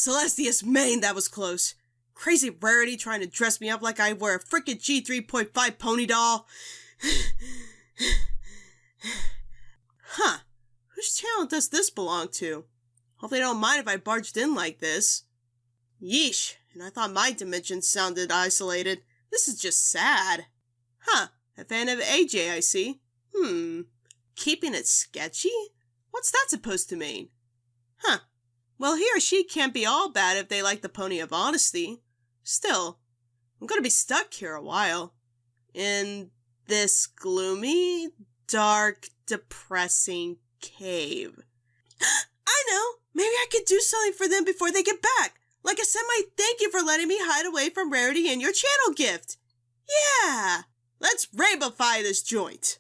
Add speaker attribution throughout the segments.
Speaker 1: Celestia's mane, that was close. Crazy Rarity trying to dress me up like I were a frickin' G3.5 pony doll. Huh. Whose channel does this belong to? Hope they don't mind if I barged in like this. Yeesh, and I thought my dimension sounded isolated. This is just sad. Huh, a fan of AJ, I see. Keeping it sketchy? What's that supposed to mean? Huh. Well, he or she can't be all bad if they like the Pony of Honesty. Still, I'm gonna be stuck here a while. In this gloomy, dark, depressing cave. I know! Maybe I could do something for them before they get back. Like a semi-thank you for letting me hide away from Rarity and your channel gift. Yeah! Let's rainbowfy this joint.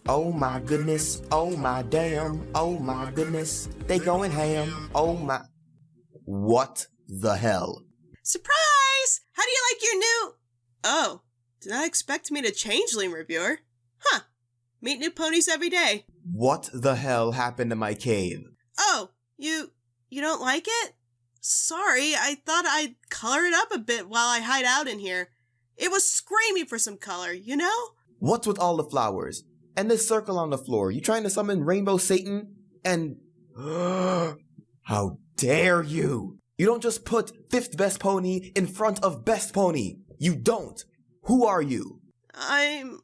Speaker 2: Oh my goodness, oh my damn, oh my goodness, they going ham, oh my... What the hell?
Speaker 1: Surprise! How do you like your new... Oh, did not expect me to Changeling reviewer. Huh, meet new ponies every day.
Speaker 2: What the hell happened to my cave?
Speaker 1: Oh, you don't like it? Sorry, I thought I'd color it up a bit while I hide out in here. It was screaming for some color, you know?
Speaker 2: What's with all the flowers? And this circle on the floor, you trying to summon Rainbow Satan? And... How dare you! You don't just put 5th best pony in front of best pony! You don't! Who are you?
Speaker 1: I'm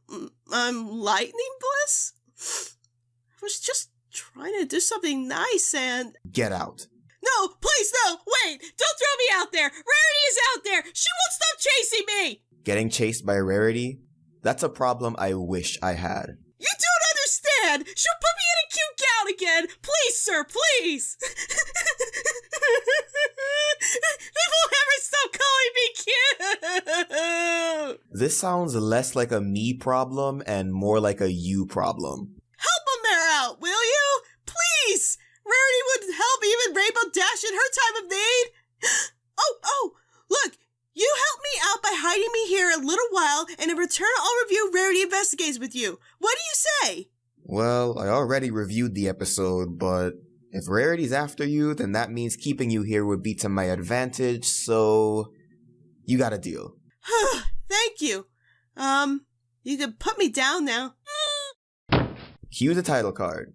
Speaker 1: Lightning Bliss? I was just trying to do something nice and...
Speaker 2: Get out.
Speaker 1: No, please, no! Wait! Don't throw me out there! Rarity is out there! She won't stop chasing me!
Speaker 2: Getting chased by Rarity? That's a problem I wish I had.
Speaker 1: You don't understand! She'll put me in a cute gown again! Please, sir, please! They won't ever stop calling me cute!
Speaker 2: This sounds less like a me problem and more like a you problem.
Speaker 1: Help a mare out, will you? Please! Rarity would help even Rainbow Dash in her time of need! Oh, look! You helped me out by hiding me here a little while, and in return I'll review Rarity Investigates with you. What do you say?
Speaker 2: Well, I already reviewed the episode, but if Rarity's after you, then that means keeping you here would be to my advantage, so you got a deal.
Speaker 1: Thank you. You can put me down now.
Speaker 2: Cue the title card.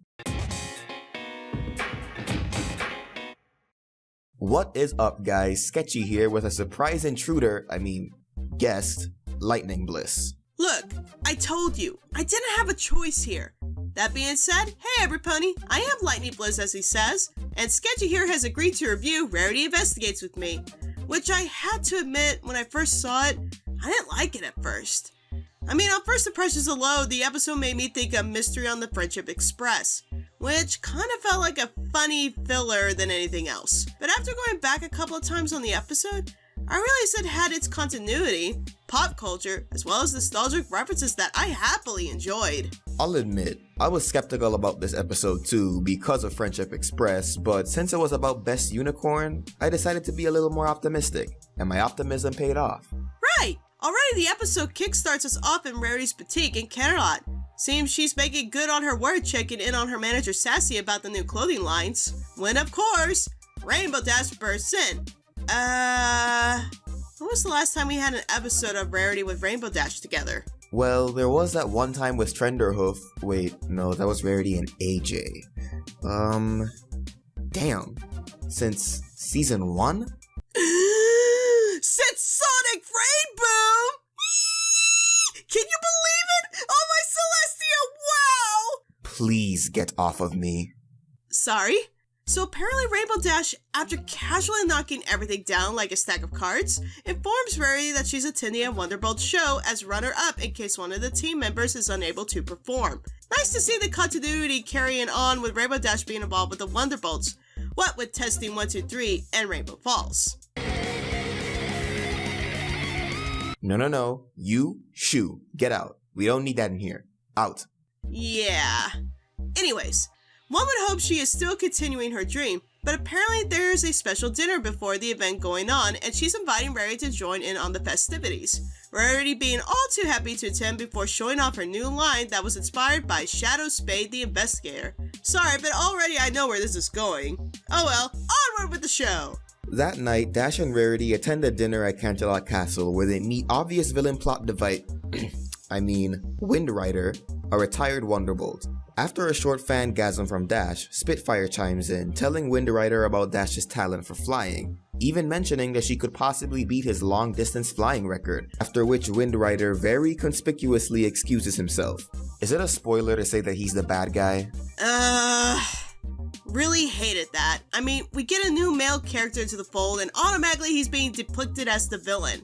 Speaker 2: What is up, guys? Sketchy here with a surprise intruder, guest, Lightning Bliss.
Speaker 1: Look, I told you, I didn't have a choice here. That being said, hey everypony, I am Lightning Bliss as he says, and Sketchy here has agreed to review Rarity Investigates with me, which I had to admit when I first saw it, I didn't like it at first. On first impressions alone, the episode made me think of Mystery on the Friendship Express, which kind of felt like a funny filler than anything else. But after going back a couple of times on the episode, I realized it had its continuity, pop culture, as well as nostalgic references that I happily enjoyed.
Speaker 2: I'll admit, I was skeptical about this episode too because of Friendship Express, but since it was about Best Unicorn, I decided to be a little more optimistic, and my optimism paid off.
Speaker 1: Right! Already the episode kickstarts us off in Rarity's boutique in Canterlot. Seems she's making good on her word checking in on her manager Sassy about the new clothing lines. When, of course, Rainbow Dash bursts in. When was the last time we had an episode of Rarity with Rainbow Dash together?
Speaker 2: Well, there was that one time with Trenderhoof. Wait, no, that was Rarity and AJ. Damn. Since season 1?
Speaker 1: Since Sonic Rainboom! Can you believe it? Oh my Celestia, wow!
Speaker 2: Please get off of me.
Speaker 1: Sorry? So apparently Rainbow Dash, after casually knocking everything down like a stack of cards, informs Rarity that she's attending a Wonderbolt show as runner-up in case one of the team members is unable to perform. Nice to see the continuity carrying on with Rainbow Dash being involved with the Wonderbolts, what with Testing 123 and Rainbow Falls.
Speaker 2: No. You, shoo, get out. We don't need that in here. Out.
Speaker 1: Yeah. Anyways, one would hope she is still continuing her dream, but apparently there is a special dinner before the event going on, and she's inviting Rarity to join in on the festivities. Rarity being all too happy to attend before showing off her new line that was inspired by Shadow Spade the Investigator. Sorry, but already I know where this is going. Oh well, onward with the show!
Speaker 2: That night, Dash and Rarity attend a dinner at Canterlot Castle where they meet obvious villain plot device Wind Rider, a retired Wonderbolt. After a short fangasm from Dash, Spitfire chimes in, telling Wind Rider about Dash's talent for flying, even mentioning that she could possibly beat his long-distance flying record, after which Wind Rider very conspicuously excuses himself. Is it a spoiler to say that he's the bad guy?
Speaker 1: Really hated that. I mean, we get a new male character to the fold and automatically he's being depicted as the villain.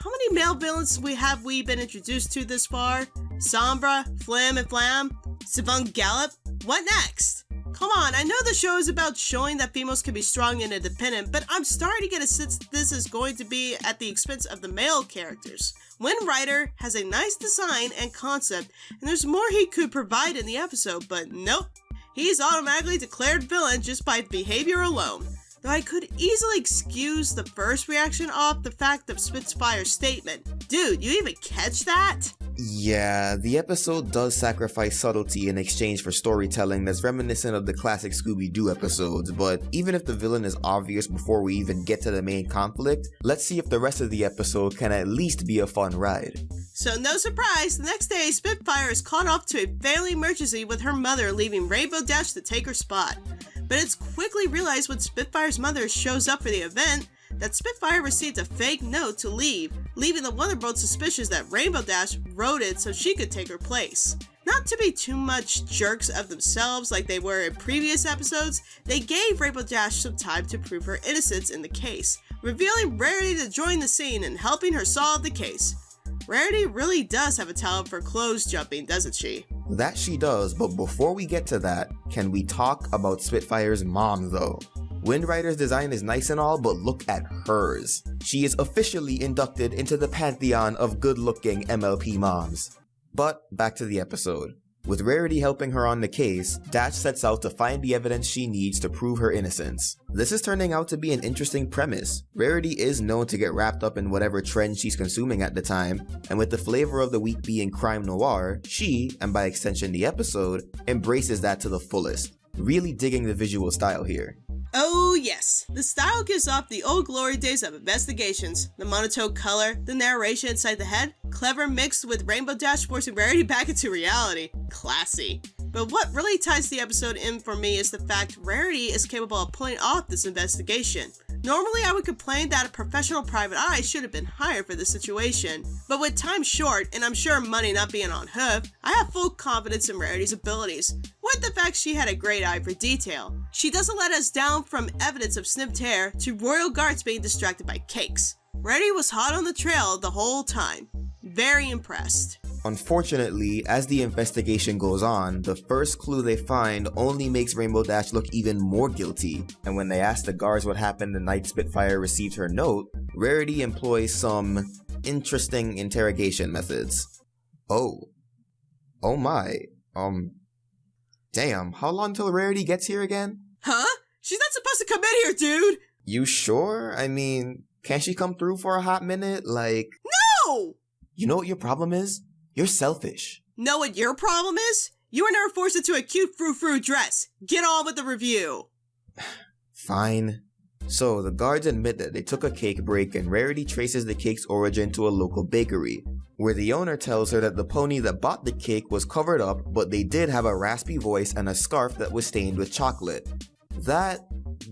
Speaker 1: How many male villains have we been introduced to this far? Sombra, Flim and Flam, Savon Gallop? What next? Come on, I know the show is about showing that females can be strong and independent, but I'm starting to get a sense that this is going to be at the expense of the male characters. Wind Rider has a nice design and concept, and there's more he could provide in the episode, but nope. He's automatically declared villain just by behavior alone. Though I could easily excuse the first reaction off the fact of Spitfire's statement. Dude, you even catch that?
Speaker 2: Yeah, the episode does sacrifice subtlety in exchange for storytelling that's reminiscent of the classic Scooby-Doo episodes, but even if the villain is obvious before we even get to the main conflict, let's see if the rest of the episode can at least be a fun ride.
Speaker 1: So no surprise, the next day Spitfire is caught off to a family emergency with her mother, leaving Rainbow Dash to take her spot. But it's quickly realized when Spitfire's mother shows up for the event that Spitfire received a fake note to leave, leaving the Wonderbolt suspicious that Rainbow Dash wrote it so she could take her place. Not to be too much jerks of themselves like they were in previous episodes, they gave Rainbow Dash some time to prove her innocence in the case, revealing Rarity to join the scene and helping her solve the case. Rarity really does have a talent for clothes jumping, doesn't she?
Speaker 2: That she does, but before we get to that, can we talk about Spitfire's mom though? Wind Rider's design is nice and all, but look at hers. She is officially inducted into the pantheon of good-looking MLP moms. But back to the episode. With Rarity helping her on the case, Dash sets out to find the evidence she needs to prove her innocence. This is turning out to be an interesting premise. Rarity is known to get wrapped up in whatever trend she's consuming at the time, and with the flavor of the week being crime noir, she, and by extension the episode, embraces that to the fullest. Really digging the visual style here.
Speaker 1: Oh yes, the style gives off the old glory days of investigations. The monotone color, the narration inside the head, clever mixed with Rainbow Dash forcing Rarity back into reality. Classy. But what really ties the episode in for me is the fact Rarity is capable of pulling off this investigation. Normally I would complain that a professional private eye should have been hired for this situation, but with time short and I'm sure money not being on hoof, I have full confidence in Rarity's abilities. With the fact she had a great eye for detail. She doesn't let us down from evidence of snipped hair to royal guards being distracted by cakes. Rarity was hot on the trail the whole time. Very impressed.
Speaker 2: Unfortunately, as the investigation goes on, the first clue they find only makes Rainbow Dash look even more guilty, and when they ask the guards what happened the night Spitfire received her note, Rarity employs some interesting interrogation methods. Oh my, damn, how long till Rarity gets here again?
Speaker 1: Huh? She's not supposed to come in here, dude!
Speaker 2: You sure? I mean, can't she come through for a hot minute? Like...
Speaker 1: No!
Speaker 2: You know what your problem is? You're selfish.
Speaker 1: Know what your problem is? You were never forced into a cute frou-frou dress. Get on with the review.
Speaker 2: Fine. So, the guards admit that they took a cake break and Rarity traces the cake's origin to a local bakery, where the owner tells her that the pony that bought the cake was covered up, but they did have a raspy voice and a scarf that was stained with chocolate. That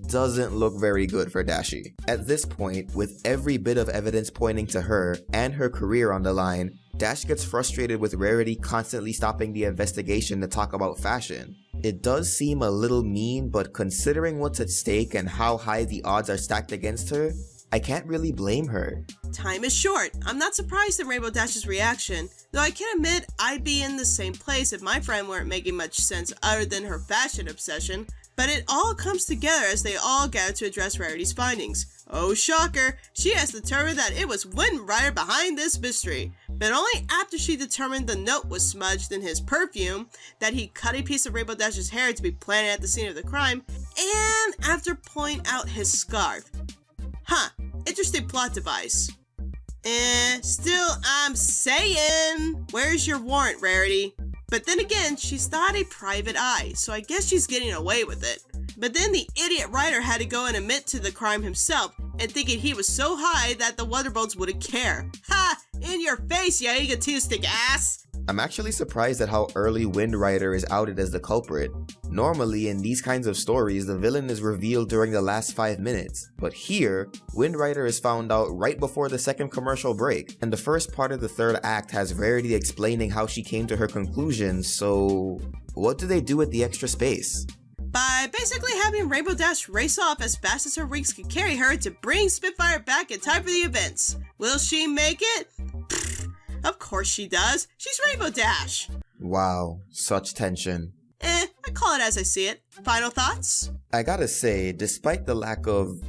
Speaker 2: doesn't look very good for Dashi. At this point, with every bit of evidence pointing to her and her career on the line, Dash gets frustrated with Rarity constantly stopping the investigation to talk about fashion. It does seem a little mean, but considering what's at stake and how high the odds are stacked against her, I can't really blame her.
Speaker 1: Time is short. I'm not surprised at Rainbow Dash's reaction, though I can admit I'd be in the same place if my friend weren't making much sense other than her fashion obsession. But it all comes together as they all gather to address Rarity's findings. Oh shocker, she has determined that it was Wind Rider behind this mystery, but only after she determined the note was smudged in his perfume, that he cut a piece of Rainbow Dash's hair to be planted at the scene of the crime, and after pulling out his scarf. Huh, interesting plot device. Still I'm saying, where's your warrant, Rarity? But then again, she's not a private eye, so I guess she's getting away with it. But then the idiot writer had to go and admit to the crime himself, and thinking he was so high that the Wonderbolts wouldn't care. Ha! In your face, you egotistic ass!
Speaker 2: I'm actually surprised at how early Wind Rider is outed as the culprit. Normally, in these kinds of stories, the villain is revealed during the last 5 minutes. But here, Wind Rider is found out right before the second commercial break, and the first part of the third act has Rarity explaining how she came to her conclusion, so what do they do with the extra space?
Speaker 1: By basically having Rainbow Dash race off as fast as her wings can carry her to bring Spitfire back in time for the events. Will she make it? Pfft, of course she does. She's Rainbow Dash.
Speaker 2: Wow, such tension.
Speaker 1: I call it as I see it. Final thoughts?
Speaker 2: I gotta say, despite the lack of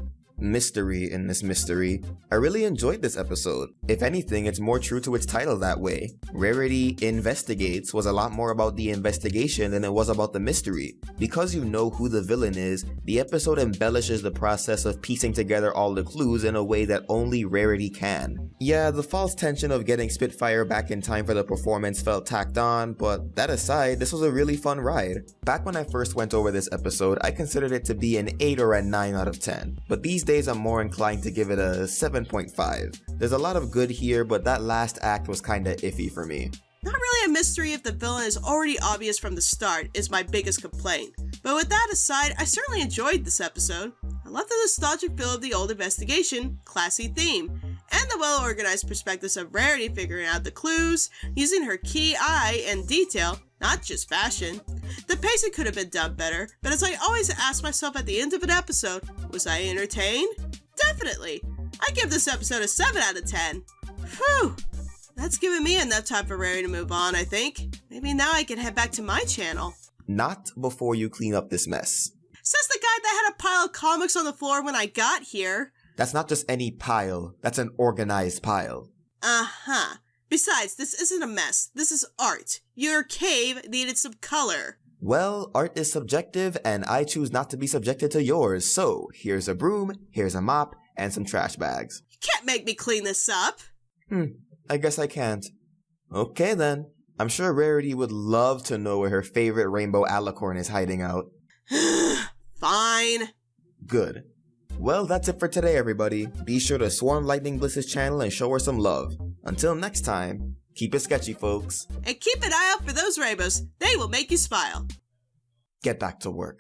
Speaker 2: mystery in this mystery, I really enjoyed this episode. If anything, it's more true to its title that way. Rarity Investigates was a lot more about the investigation than it was about the mystery. Because you know who the villain is, the episode embellishes the process of piecing together all the clues in a way that only Rarity can. Yeah, the false tension of getting Spitfire back in time for the performance felt tacked on, but that aside, this was a really fun ride. Back when I first went over this episode, I considered it to be an 8 or a 9 out of 10, but these days I'm more inclined to give it a 7.5. There's a lot of good here, but that last act was kinda iffy for me.
Speaker 1: Not really a mystery if the villain is already obvious from the start is my biggest complaint. But with that aside, I certainly enjoyed this episode. I love the nostalgic feel of the old investigation, classy theme, and the well-organized perspectives of Rarity figuring out the clues, using her key eye and detail, not just fashion. The pacing could have been done better, but as I always ask myself at the end of an episode, was I entertained? Definitely! I give this episode a 7 out of 10. Whew! That's given me enough time for Rarity to move on, I think. Maybe now I can head back to my channel.
Speaker 2: Not before you clean up this mess.
Speaker 1: Says the guy that had a pile of comics on the floor when I got here.
Speaker 2: That's not just any pile, that's an organized pile.
Speaker 1: Uh-huh. Besides, this isn't a mess. This is art. Your cave needed some color.
Speaker 2: Well, art is subjective, and I choose not to be subjected to yours, so here's a broom, here's a mop, and some trash bags.
Speaker 1: You can't make me clean this up.
Speaker 2: I guess I can't. Okay then. I'm sure Rarity would love to know where her favorite rainbow alicorn is hiding out.
Speaker 1: Fine.
Speaker 2: Good. Well, that's it for today, everybody. Be sure to swarm Lightning Bliss's channel and show her some love. Until next time, keep it sketchy, folks.
Speaker 1: And keep an eye out for those rainbows. They will make you smile.
Speaker 2: Get back to work.